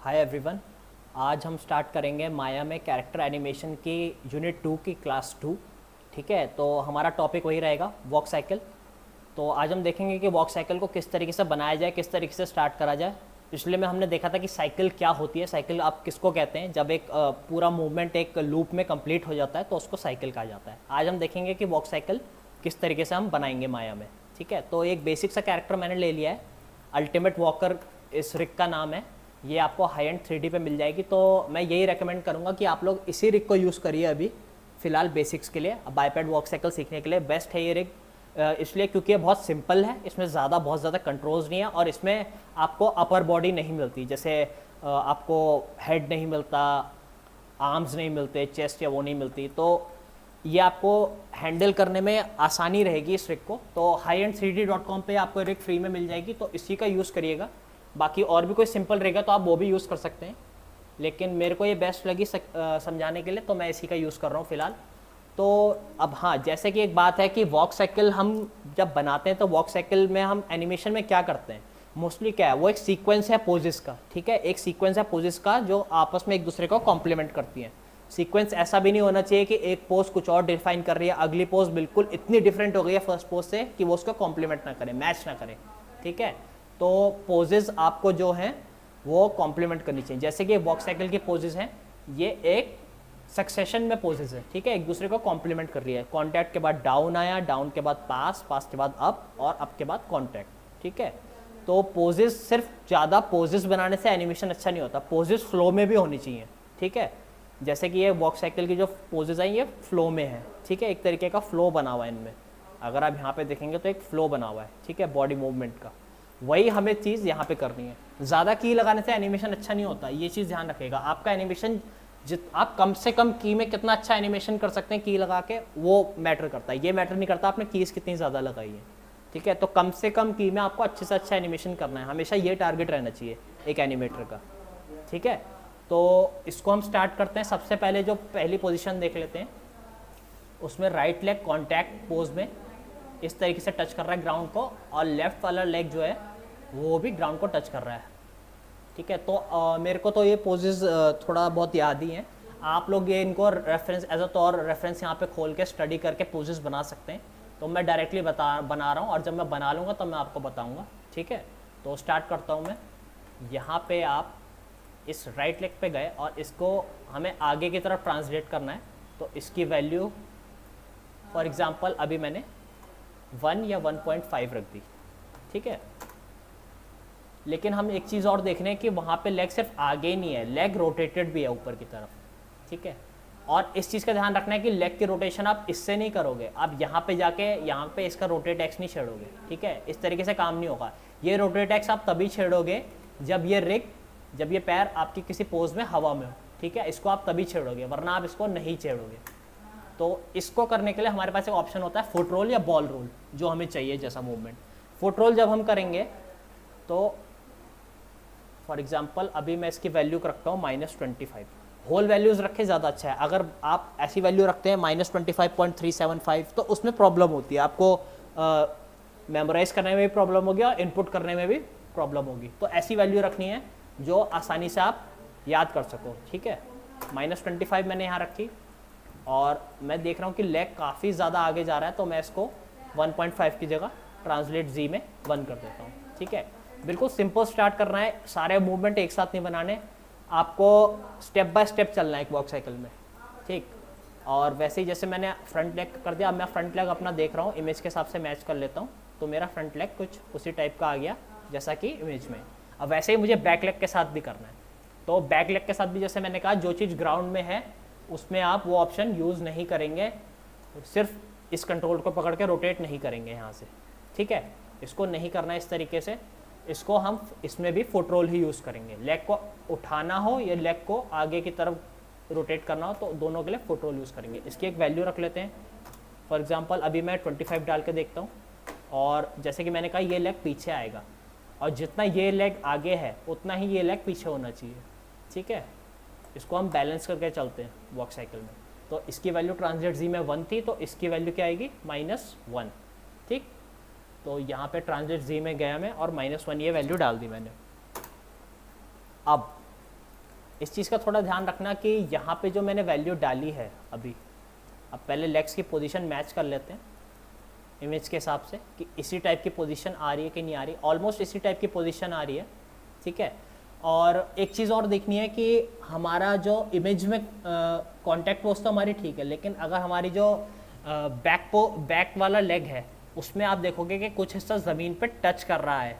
Hi everyone. आज हम start करेंगे माया में कैरेक्टर एनिमेशन की यूनिट 2 की क्लास 2। ठीक है, तो हमारा टॉपिक वही रहेगा, वॉक साइकिल। तो आज हम देखेंगे कि वॉक साइकिल को किस तरीके से बनाया जाए, किस तरीके से स्टार्ट करा जाए। पिछले में हमने देखा था कि साइकिल क्या होती है, साइकिल आप किसको कहते हैं। जब एक पूरा मूवमेंट एक लूप में कंप्लीट हो जाता है तो उसको साइकिल कहा जाता है। आज हम देखेंगे कि वॉक साइकिल किस तरीके से हम बनाएंगे माया में। ठीक है, तो एक बेसिक सा कैरेक्टर मैंने ले लिया है, अल्टीमेट वॉकर इस रिक का नाम है। ये आपको हाई एंड 3D पे मिल जाएगी, तो मैं यही रेकमेंड करूँगा कि आप लोग इसी रिग को यूज़ करिए अभी फ़िलहाल बेसिक्स के लिए। बाइपैड वॉक साइकिल सीखने के लिए बेस्ट है ये रिग, इसलिए क्योंकि ये बहुत सिंपल है, इसमें बहुत ज़्यादा कंट्रोल्स नहीं है और इसमें आपको अपर बॉडी नहीं मिलती। जैसे आपको हेड नहीं मिलता, आर्म्स नहीं मिलते, चेस्ट या वो नहीं मिलती, तो ये आपको हैंडल करने में आसानी रहेगी इस रिग को। तो highendthreed.com पे आपको रिग फ्री में मिल जाएगी, तो इसी का यूज़ करिएगा। बाकी और भी कोई सिंपल रहेगा तो आप वो भी यूज़ कर सकते हैं, लेकिन मेरे को ये बेस्ट लगी समझाने के लिए, तो मैं इसी का यूज़ कर रहा हूँ फ़िलहाल। तो अब हाँ, जैसे कि एक बात है कि वॉक साइकिल हम जब बनाते हैं तो वॉक साइकिल में हम एनिमेशन में क्या करते हैं, मोस्टली क्या है, वो एक सीक्वेंस है पोजेस का। ठीक है, एक सीक्वेंस है पोजेस का जो आपस में एक दूसरे को कॉम्प्लीमेंट करती हैं। सीक्वेंस ऐसा भी नहीं होना चाहिए कि एक पोज कुछ और डिफाइन कर रही है, अगली पोज बिल्कुल इतनी डिफरेंट हो गई है फर्स्ट पोज से कि वो उसको कॉम्प्लीमेंट ना करे, मैच ना करे। ठीक है, तो पोजेस आपको जो हैं वो कॉम्प्लीमेंट करनी चाहिए। जैसे कि वॉक साइकिल के पोजेस हैं, ये एक सक्सेशन में पोजेस है। ठीक है, एक दूसरे को कॉम्प्लीमेंट कर रही है। कॉन्टैक्ट के बाद डाउन आया, डाउन के बाद पास, पास के बाद अप और अप के बाद कॉन्टैक्ट। ठीक है, तो पोजेस सिर्फ ज़्यादा पोजेस बनाने से एनिमेशन अच्छा नहीं होता, पोजेस फ्लो में भी होनी चाहिए। ठीक है, जैसे कि ये वॉक साइकिल की जो पोजेस हैं ये फ्लो में है। ठीक है, एक तरीके का फ्लो बना हुआ है इनमें, अगर आप यहाँ पे देखेंगे तो एक फ्लो बना हुआ है। ठीक है, बॉडी मूवमेंट का, वही हमें चीज़ यहाँ पे करनी है। ज़्यादा की लगाने से एनिमेशन अच्छा नहीं होता, ये चीज़ ध्यान रखिएगा। आपका एनिमेशन आप कम से कम की में कितना अच्छा एनिमेशन कर सकते हैं की लगा के, वो मैटर करता है। ये मैटर नहीं करता आपने कीज़ कितनी ज़्यादा लगाई है। ठीक है, तो कम से कम की में आपको अच्छे से अच्छा एनिमेशन करना है, हमेशा ये टारगेट रहना चाहिए एक एनिमेटर का। ठीक है, तो इसको हम स्टार्ट करते हैं। सबसे पहले जो पहली पोजीशन देख लेते हैं, उसमें राइट लेग कॉन्टैक्ट पोज में इस तरीके से टच कर रहा है ग्राउंड को, और लेफ्ट वाला लेग जो है वो भी ग्राउंड को टच कर रहा है। ठीक है, तो मेरे को तो ये पोजेस थोड़ा बहुत याद ही हैं। आप लोग ये इनको रेफरेंस एज अ तौर रेफरेंस यहाँ पे खोल के स्टडी करके पोजेस बना सकते हैं। तो मैं डायरेक्टली बना रहा हूँ, और जब मैं बना लूँगा तो मैं आपको बताऊँगा। ठीक है, तो स्टार्ट करता हूँ मैं। यहाँ पे आप इस राइट लेग पे गए और इसको हमें आगे की तरफ ट्रांसलेट करना है। तो इसकी वैल्यू फॉर एग्जांपल अभी मैंने 1 या 1.5 रख दी। ठीक है, लेकिन हम एक चीज़ और देख रहे हैं कि वहाँ पे लेग सिर्फ आगे नहीं है, लेग रोटेटेड भी है ऊपर की तरफ। ठीक है, और इस चीज़ का ध्यान रखना है कि लेग की रोटेशन आप इससे नहीं करोगे, आप यहाँ पे जाके यहाँ पे इसका रोटेट एक्स नहीं छेड़ोगे। ठीक है, इस तरीके से काम नहीं होगा। ये रोटेट एक्स आप तभी छेड़ोगे जब ये पैर आपकी किसी पोज में हवा में हो। ठीक है, इसको आप तभी छेड़ोगे, वरना आप इसको नहीं छेड़ोगे। तो इसको करने के लिए हमारे पास एक ऑप्शन होता है फुट रोल या बॉल रोल, जो हमें चाहिए जैसा मूवमेंट। फुट रोल जब हम करेंगे तो फॉर एग्जाम्पल अभी मैं इसकी वैल्यू रखता हूँ -25। होल वैल्यूज़ रखे ज़्यादा अच्छा है। अगर आप ऐसी वैल्यू रखते हैं -25.375 तो उसमें प्रॉब्लम होती है, आपको मेमोराइज करने में भी प्रॉब्लम होगी और इनपुट करने में भी प्रॉब्लम होगी। तो ऐसी वैल्यू रखनी है जो आसानी से आप याद कर सको। ठीक है, -25 मैंने यहाँ रखी, और मैं देख रहा हूँ कि लेग काफ़ी ज़्यादा आगे जा रहा है, तो मैं इसको 1.5 की जगह ट्रांसलेट जी में 1 कर देता हूँ। ठीक है, बिल्कुल सिंपल स्टार्ट करना है, सारे मूवमेंट एक साथ नहीं बनाने, आपको स्टेप बाय स्टेप चलना है एक वॉक साइकिल में। ठीक, और वैसे ही जैसे मैंने फ्रंट लेग कर दिया, अब मैं फ्रंट लेग अपना देख रहा हूँ, इमेज के हिसाब से मैच कर लेता हूँ। तो मेरा फ्रंट लेग कुछ उसी टाइप का आ गया जैसा कि इमेज में। अब वैसे ही मुझे बैक लेग के साथ भी करना है। तो बैक लेग के साथ भी जैसे मैंने कहा, जो चीज़ ग्राउंड में है उसमें आप वो ऑप्शन यूज़ नहीं करेंगे, सिर्फ इस कंट्रोल को पकड़ के रोटेट नहीं करेंगे यहाँ से। ठीक है, इसको नहीं करना है इस तरीके से, इसको हम इसमें भी फुट रोल ही यूज़ करेंगे। लेग को उठाना हो या लेग को आगे की तरफ रोटेट करना हो तो दोनों के लिए फुट रोल यूज़ करेंगे। इसकी एक वैल्यू रख लेते हैं। फॉर एग्जांपल अभी मैं 25 डाल के देखता हूँ, और जैसे कि मैंने कहा ये लेग पीछे आएगा, और जितना ये लेग आगे है उतना ही ये लेग पीछे होना चाहिए। ठीक है, इसको हम बैलेंस करके चलते हैं वॉक साइकिल में। तो इसकी वैल्यू ट्रांसलेट जी में 1 थी, तो इसकी वैल्यू क्या आएगी -1। ठीक, तो यहाँ पे ट्रांसलेट जी में गया मैं और -1 ये वैल्यू डाल दी मैंने। अब इस चीज़ का थोड़ा ध्यान रखना कि यहाँ पे जो मैंने वैल्यू डाली है अभी, अब पहले लेग्स की पोजीशन मैच कर लेते हैं इमेज के हिसाब से कि इसी टाइप की पोजीशन आ रही है कि नहीं आ रही। ऑलमोस्ट इसी टाइप की पोजीशन आ रही है, ठीक है। और एक चीज़ और देखनी है कि हमारा जो इमेज में कॉन्टैक्ट पोज तो हमारी ठीक है, लेकिन अगर हमारी जो बैक वाला लेग है उसमें आप देखोगे कि कुछ हिस्सा ज़मीन पे टच कर रहा है,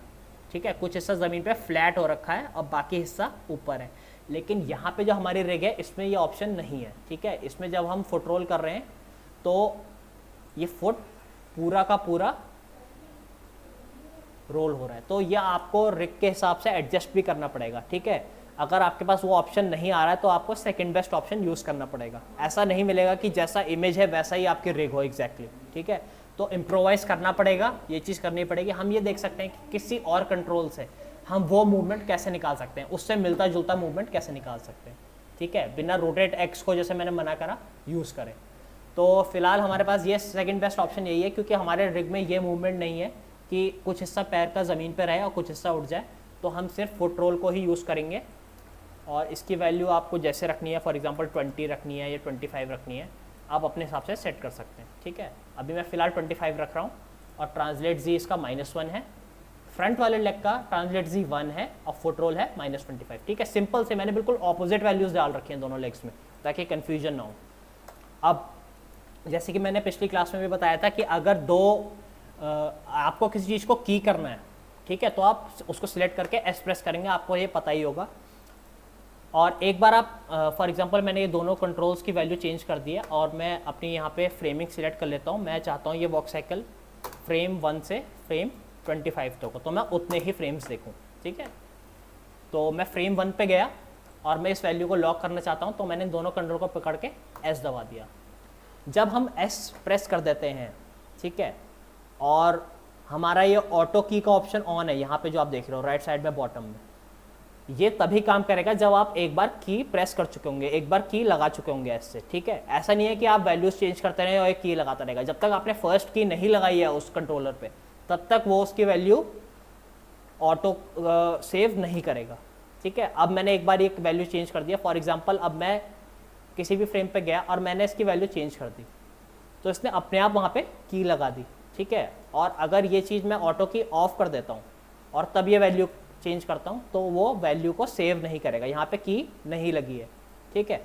ठीक है, कुछ हिस्सा ज़मीन पे फ्लैट हो रखा है और बाकी हिस्सा ऊपर है। लेकिन यहाँ पे जो हमारी रिग है इसमें ये ऑप्शन नहीं है, ठीक है। इसमें जब हम फुट रोल कर रहे हैं तो ये फुट पूरा का पूरा रोल हो रहा है, तो ये आपको रिग के हिसाब से एडजस्ट भी करना पड़ेगा, ठीक है। अगर आपके पास वो ऑप्शन नहीं आ रहा है तो आपको सेकंड बेस्ट ऑप्शन यूज़ करना पड़ेगा। ऐसा नहीं मिलेगा कि जैसा इमेज है वैसा ही आपकी रिग हो एग्जैक्टली, ठीक है। तो इम्प्रोवाइज़ करना पड़ेगा, ये चीज़ करनी पड़ेगी। हम ये देख सकते हैं कि किसी और कंट्रोल से हम वो मूवमेंट कैसे निकाल सकते हैं, उससे मिलता जुलता मूवमेंट कैसे निकाल सकते हैं, ठीक है, बिना रोटेट एक्स को जैसे मैंने मना करा यूज़ करें। तो फिलहाल हमारे पास ये सेकंड बेस्ट ऑप्शन यही है, क्योंकि हमारे रिग में ये मूवमेंट नहीं है कि कुछ हिस्सा पैर का ज़मीन पे रहे और कुछ हिस्सा उठ जाए, तो हम सिर्फ फुट रोल को ही यूज़ करेंगे। और इसकी वैल्यू आपको जैसे रखनी है, फॉर एग्जांपल 20 रखनी है या 25 रखनी है, आप अपने हिसाब से सेट कर सकते हैं, ठीक है। अभी मैं फ़िलहाल 25 रख रहा हूँ और ट्रांसलेट जी इसका -1 है, फ्रंट वाले लेग का ट्रांसलेट जी 1 है और फुट रोल है -25, ठीक है। सिंपल से मैंने बिल्कुल ऑपोजिट वैल्यूज़ डाल रखी हैं दोनों लेग्स में ताकि कन्फ्यूजन ना हो। अब जैसे कि मैंने पिछली क्लास में भी बताया था कि अगर आपको किसी चीज़ को की करना है, ठीक है, तो आप उसको सिलेक्ट करके एस प्रेस करेंगे, आपको ये पता ही होगा। और एक बार आप फॉर एग्जांपल मैंने ये दोनों कंट्रोल्स की वैल्यू चेंज कर दी है और मैं अपनी यहाँ पे फ्रेमिंग सिलेक्ट कर लेता हूँ। मैं चाहता हूँ ये वॉक साइकिल फ्रेम 1 से फ्रेम 25 तक हो, तो मैं उतने ही फ्रेम्स देखूँ, ठीक है। तो मैं फ्रेम 1 पे गया और मैं इस वैल्यू को लॉक करना चाहता हूँ, तो मैंने दोनों कंट्रोल को पकड़ के एस दबा दिया। जब हम एस प्रेस कर देते हैं, ठीक है, और हमारा ये ऑटो की का ऑप्शन ऑन है यहाँ पे जो आप देख रहे हो राइट साइड में बॉटम में, ये तभी काम करेगा जब आप एक बार की प्रेस कर चुके होंगे, एक बार की लगा चुके होंगे एस से, ठीक है। ऐसा नहीं है कि आप वैल्यूज चेंज करते रहें और एक की लगाता रहेगा। जब तक आपने फर्स्ट की नहीं लगाई है उस कंट्रोलर पे, तब तक वो उसकी वैल्यू ऑटो सेव नहीं करेगा, ठीक है। अब मैंने एक बार एक वैल्यू चेंज कर दिया, फॉर एग्जांपल अब मैं किसी भी फ्रेम पे गया और मैंने इसकी वैल्यू चेंज कर दी, तो इसने अपने आप वहाँ पे की लगा दी, ठीक है। और अगर ये चीज़ मैं ऑटो की ऑफ कर देता हूँ और तब ये वैल्यू चेंज करता हूँ, तो वो वैल्यू को सेव नहीं करेगा, यहाँ पे की नहीं लगी है, ठीक है।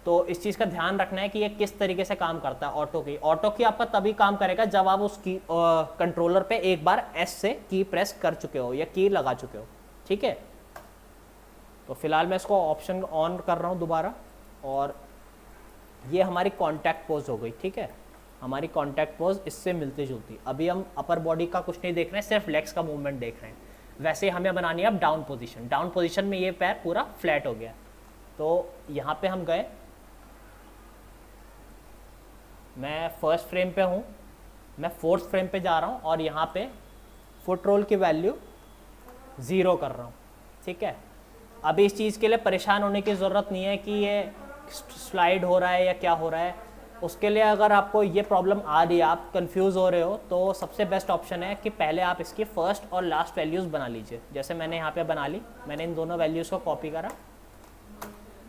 तो इस चीज़ का ध्यान रखना है कि ये किस तरीके से काम करता है। ऑटो की आपका तभी काम करेगा जब आप उस की कंट्रोलर पे एक बार एस से की प्रेस कर चुके हो या की लगा चुके हो, ठीक है। तो फिलहाल मैं इसको ऑप्शन ऑन कर रहा हूँ दोबारा, और ये हमारी कॉन्टैक्ट पोज हो गई, ठीक है। हमारी कॉन्टैक्ट पोज इससे मिलती जुलती। अभी हम अपर बॉडी का कुछ नहीं देख रहे हैं, सिर्फ लेग्स का मूवमेंट देख रहे हैं। वैसे हमें बनानी है अब डाउन पोजीशन। डाउन पोजीशन में ये पैर पूरा फ्लैट हो गया, तो यहाँ पे हम गए, मैं फर्स्ट फ्रेम पे हूँ, मैं फोर्थ फ्रेम पे जा रहा हूँ और यहाँ पे फुट रोल की वैल्यू 0 कर रहा हूँ, ठीक है। अभी इस चीज़ के लिए परेशान होने की ज़रूरत नहीं है कि ये स्लाइड हो रहा है या क्या हो रहा है। उसके लिए अगर आपको ये प्रॉब्लम आ रही है, आप कंफ्यूज हो रहे हो, तो सबसे बेस्ट ऑप्शन है कि पहले आप इसकी फर्स्ट और लास्ट वैल्यूज़ बना लीजिए। जैसे मैंने यहाँ पे बना ली, मैंने इन दोनों वैल्यूज़ को कॉपी करा,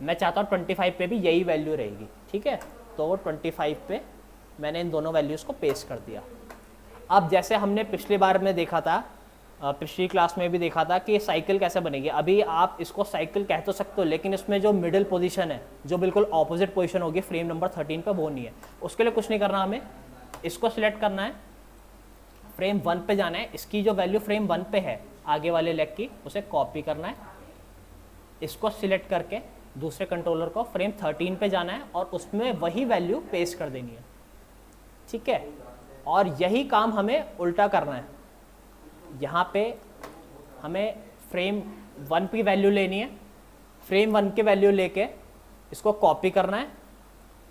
मैं चाहता हूँ 25 पे भी यही वैल्यू रहेगी, ठीक है। तो 25 पे मैंने इन दोनों वैल्यूज़ को पेस्ट कर दिया। अब जैसे हमने पिछली बार में देखा था, पिछली क्लास में भी देखा था कि साइकिल कैसे बनेगी। अभी आप इसको साइकिल कह तो सकते हो, लेकिन इसमें जो मिडिल पोजीशन है, जो बिल्कुल ऑपोजिट पोजीशन होगी फ्रेम नंबर 13 पे, वो नहीं है। उसके लिए कुछ नहीं करना, हमें इसको सिलेक्ट करना है, फ्रेम 1 पे जाना है, इसकी जो वैल्यू फ्रेम 1 पे है आगे वाले लेग की, उसे कॉपी करना है, इसको सिलेक्ट करके दूसरे कंट्रोलर को फ्रेम 13 पे जाना है और उसमें वही वैल्यू पेस्ट कर देनी है, ठीक है। और यही काम हमें उल्टा करना है। यहाँ पे हमें फ्रेम 1 की वैल्यू लेनी है, फ्रेम 1 की वैल्यू लेके इसको कॉपी करना है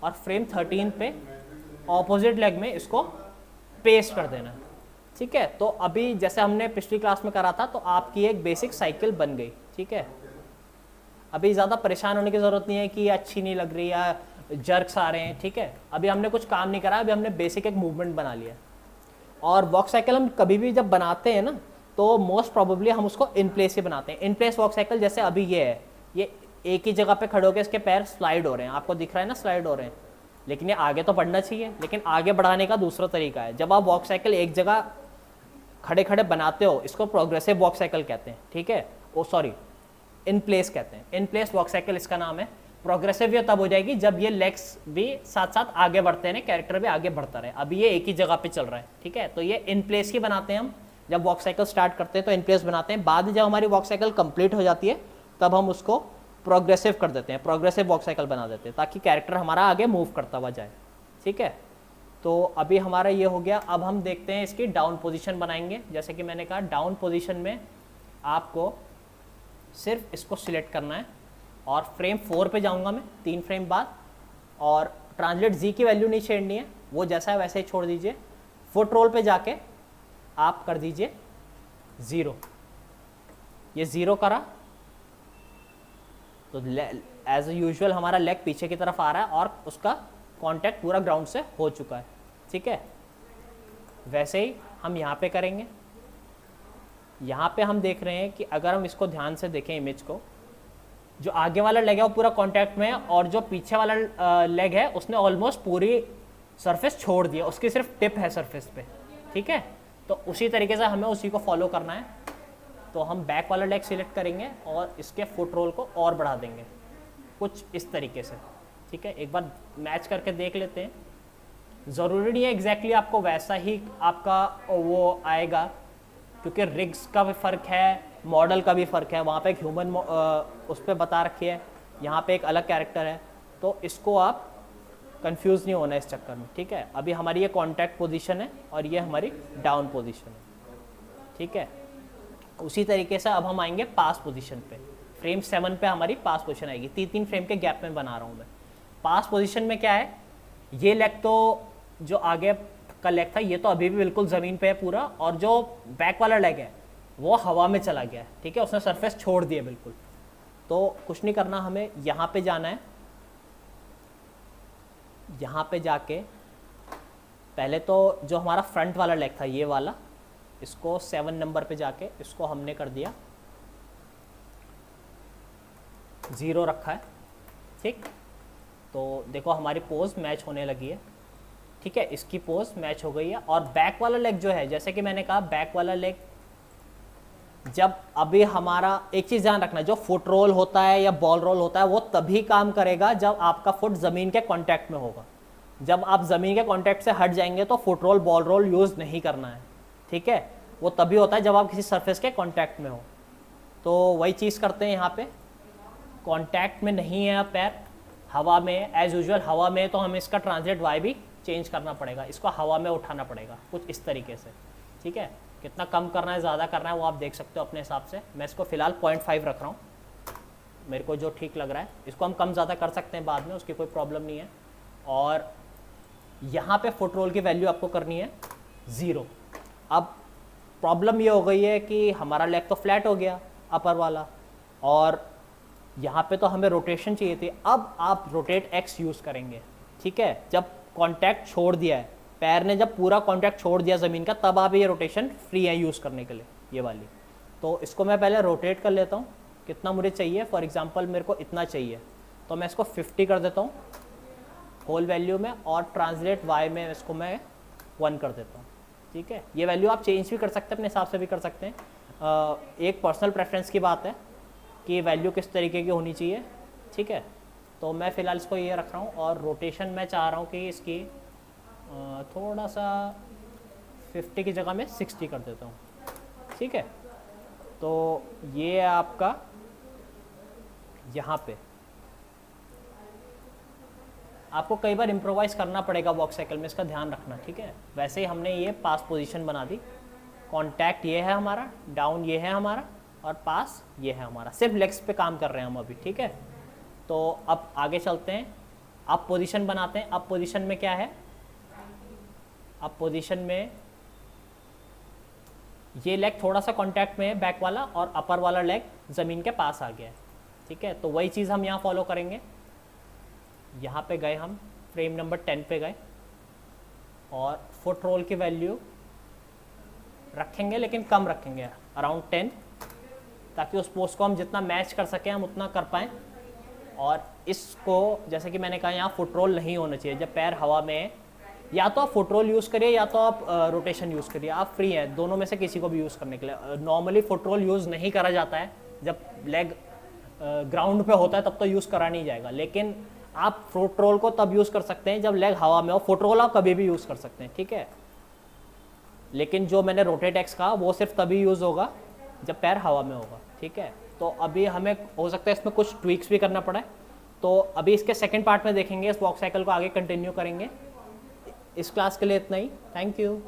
और फ्रेम 13 पे ऑपोजिट लेग में इसको पेस्ट कर देना है, ठीक है। तो अभी जैसे हमने पिछली क्लास में करा था, तो आपकी एक बेसिक साइकिल बन गई, ठीक है। अभी ज़्यादा परेशान होने की ज़रूरत नहीं है कि ये अच्छी नहीं लग रही या जर्क्स आ रहे हैं, ठीक है। अभी हमने कुछ काम नहीं करा, अभी हमने बेसिक एक मूवमेंट बना लिया। और वॉक साइकिल हम कभी भी जब बनाते हैं ना, तो मोस्ट प्रोबेबली हम उसको इन प्लेस ही बनाते हैं। इन प्लेस वॉक साइकिल जैसे अभी ये है, ये एक ही जगह पे खड़े होकर इसके पैर स्लाइड हो रहे हैं, आपको दिख रहा है ना स्लाइड हो रहे हैं, लेकिन ये आगे तो बढ़ना चाहिए। लेकिन आगे बढ़ाने का दूसरा तरीका है, जब आप वॉक साइकिल एक जगह खड़े खड़े बनाते हो, इसको प्रोग्रेसिव वॉक साइकिल कहते हैं, ठीक है, ओ सॉरी इन प्लेस कहते हैं, इन प्लेस वॉक साइकिल इसका नाम है। प्रोग्रेसिव ये तब हो जाएगी जब ये लेग्स भी साथ साथ आगे बढ़ते हैं, कैरेक्टर भी आगे बढ़ता रहे। अभी ये एक ही जगह पे चल रहा है, ठीक है, तो ये इन प्लेस की बनाते हैं हम। जब वॉक साइकिल स्टार्ट करते हैं तो इन प्लेस बनाते हैं, बाद में जब हमारी वॉक साइकिल कंप्लीट हो जाती है तब हम उसको प्रोग्रेसिव कर देते हैं, प्रोग्रेसिव वॉक साइकिल बना देते हैं, ताकि कैरेक्टर हमारा आगे मूव करता हुआ जाए, ठीक है। तो अभी हमारा ये हो गया। अब हम देखते हैं इसकी डाउन पोजीशन बनाएंगे। जैसे कि मैंने कहा, डाउन पोजीशन में आपको सिर्फ इसको सिलेक्ट करना है और फ्रेम 4 पे जाऊंगा मैं 3 फ्रेम बाद, और ट्रांसलेट जी की वैल्यू नहीं छेड़नी है, वो जैसा है वैसे ही छोड़ दीजिए। फुट रोल पे जाके आप कर दीजिए 0, ये 0 करा तो एज यूजुअल हमारा लेग पीछे की तरफ आ रहा है और उसका कांटेक्ट पूरा ग्राउंड से हो चुका है, ठीक है। वैसे ही हम यहाँ पे करेंगे। यहाँ पे हम देख रहे हैं कि अगर हम इसको ध्यान से देखें इमेज को, जो आगे वाला लेग है वो पूरा कांटेक्ट में है, और जो पीछे वाला लेग है उसने ऑलमोस्ट पूरी सरफेस छोड़ दिया, उसकी सिर्फ टिप है सरफेस पे, ठीक है। तो उसी तरीके से हमें उसी को फॉलो करना है। तो हम बैक वाला लेग सिलेक्ट करेंगे और इसके फुट रोल को और बढ़ा देंगे कुछ इस तरीके से, ठीक है। एक बार मैच करके देख लेते हैं। ज़रूरी नहीं है एग्जैक्टली आपको वैसा ही आपका वो आएगा, क्योंकि रिग्स का भी फ़र्क है, मॉडल का भी फ़र्क है। वहाँ पे एक ह्यूमन उस पर बता रखी है, यहाँ पे एक अलग कैरेक्टर है, तो इसको आप कंफ्यूज नहीं होना इस चक्कर में, ठीक है। अभी हमारी ये कॉन्टैक्ट पोजीशन है और ये हमारी डाउन पोजीशन है, ठीक है। उसी तरीके से अब हम आएंगे पास पोजीशन पे। फ्रेम 7 पे हमारी पास पोजीशन आएगी। 3-3 फ्रेम के गैप में बना रहा हूँ मैं। पास पोजीशन में क्या है, ये लेग तो जो आगे का लेग था ये तो अभी भी बिल्कुल ज़मीन पे है पूरा, और जो बैक वाला लेग है वो हवा में चला गया है, ठीक है, उसने सरफेस छोड़ दिया बिल्कुल। तो कुछ नहीं करना, हमें यहाँ पे जाना है। यहाँ पे जाके पहले तो जो हमारा फ्रंट वाला लेग था ये वाला, इसको 7 नंबर पे जाके इसको हमने कर दिया 0 रखा है, ठीक। तो देखो हमारी पोज मैच होने लगी है, ठीक है, इसकी पोज मैच हो गई है। और बैक वाला लेग जो है, जैसे कि मैंने कहा, बैक वाला लेग जब अभी हमारा एक चीज़ ध्यान रखना, जो फुट रोल होता है या बॉल रोल होता है वो तभी काम करेगा जब आपका फुट ज़मीन के कांटेक्ट में होगा। जब आप ज़मीन के कांटेक्ट से हट जाएंगे तो foot roll ball roll use नहीं करना है, ठीक है। वो तभी होता है जब आप किसी सरफेस के कांटेक्ट में हो। तो वही चीज़ करते हैं यहाँ पे, कांटेक्ट में नहीं है पैर, हवा में एज यूजुअल हवा में, तो हमें इसका ट्रांसलेट वाई भी चेंज करना पड़ेगा, इसको हवा में उठाना पड़ेगा कुछ इस तरीके से, ठीक है। कितना कम करना है ज़्यादा करना है वो आप देख सकते हो अपने हिसाब से। मैं इसको फ़िलहाल 0.5 रख रहा हूँ, मेरे को जो ठीक लग रहा है। इसको हम कम ज़्यादा कर सकते हैं बाद में, उसकी कोई प्रॉब्लम नहीं है। और यहाँ पे फुट रोल की वैल्यू आपको करनी है 0। अब प्रॉब्लम ये हो गई है कि हमारा लेग तो फ्लैट हो गया अपर वाला, और यहाँ पे तो हमें रोटेशन चाहिए थी। अब आप रोटेट एक्स यूज़ करेंगे, ठीक है। जब कॉन्टैक्ट छोड़ दिया है, पैर ने जब पूरा कॉन्टैक्ट छोड़ दिया ज़मीन का, तब आप ये रोटेशन फ्री है यूज़ करने के लिए, ये वाली। तो इसको मैं पहले रोटेट कर लेता हूँ, कितना मुझे चाहिए। फॉर एग्जांपल मेरे को इतना चाहिए, तो मैं इसको 50 कर देता हूँ होल वैल्यू में, और ट्रांसलेट वाई में इसको मैं 1 कर देता हूँ, ठीक है। ये वैल्यू आप चेंज भी कर सकते हैं, अपने हिसाब से भी कर सकते हैं। एक पर्सनल प्रेफरेंस की बात है कि वैल्यू किस तरीके की होनी चाहिए, ठीक है। तो मैं फ़िलहाल इसको ये रख रहा हूँ, और रोटेशन मैं चाह रहा हूँ कि इसकी थोड़ा सा 50 की जगह में 60 कर देता हूँ, ठीक है। तो ये आपका यहाँ पे आपको कई बार इम्प्रोवाइज़ करना पड़ेगा वॉक साइकिल में, इसका ध्यान रखना, ठीक है। वैसे ही हमने ये पास पोजीशन बना दी, कॉन्टैक्ट ये है हमारा, डाउन ये है हमारा, और पास ये है हमारा। सिर्फ लेग्स पे काम कर रहे हैं हम अभी, ठीक है। तो अब आगे चलते हैं, अब पोजीशन बनाते हैं। अब पोजीशन में क्या है, अब पोजीशन में ये लेग थोड़ा सा कांटेक्ट में है बैक वाला, और अपर वाला लेग ज़मीन के पास आ गया है, ठीक है। तो वही चीज़ हम यहाँ फॉलो करेंगे। यहाँ पे गए हम, फ्रेम नंबर 10 पे गए, और फुट रोल की वैल्यू रखेंगे, लेकिन कम रखेंगे, अराउंड 10, ताकि उस पोस्ट को हम जितना मैच कर सकें हम उतना कर पाएँ। और इसको जैसे कि मैंने कहा यहाँ फुट रोल नहीं होना चाहिए। जब पैर हवा में है, या तो आप फुट रोल यूज़ करिए या तो आप रोटेशन यूज़ करिए, आप फ्री हैं दोनों में से किसी को भी यूज़ करने के लिए। नॉर्मली फुट रोल यूज़ नहीं करा जाता है, जब लेग ग्राउंड पे होता है तब तो यूज़ करा नहीं जाएगा, लेकिन आप फुट रोल को तब यूज़ कर सकते हैं जब लेग हवा में हो। फुट रोल आप कभी भी यूज़ कर सकते हैं, ठीक है। लेकिन जो मैंने रोटेट एक्स कहा वो सिर्फ तभी यूज़ होगा जब पैर हवा में होगा, ठीक है। तो अभी हमें हो सकता है इसमें कुछ ट्वीक्स भी करना पड़े, तो अभी इसके सेकंड पार्ट में देखेंगे, इस वॉक साइकिल को आगे कंटिन्यू करेंगे। इस क्लास के लिए इतना ही, थैंक यू।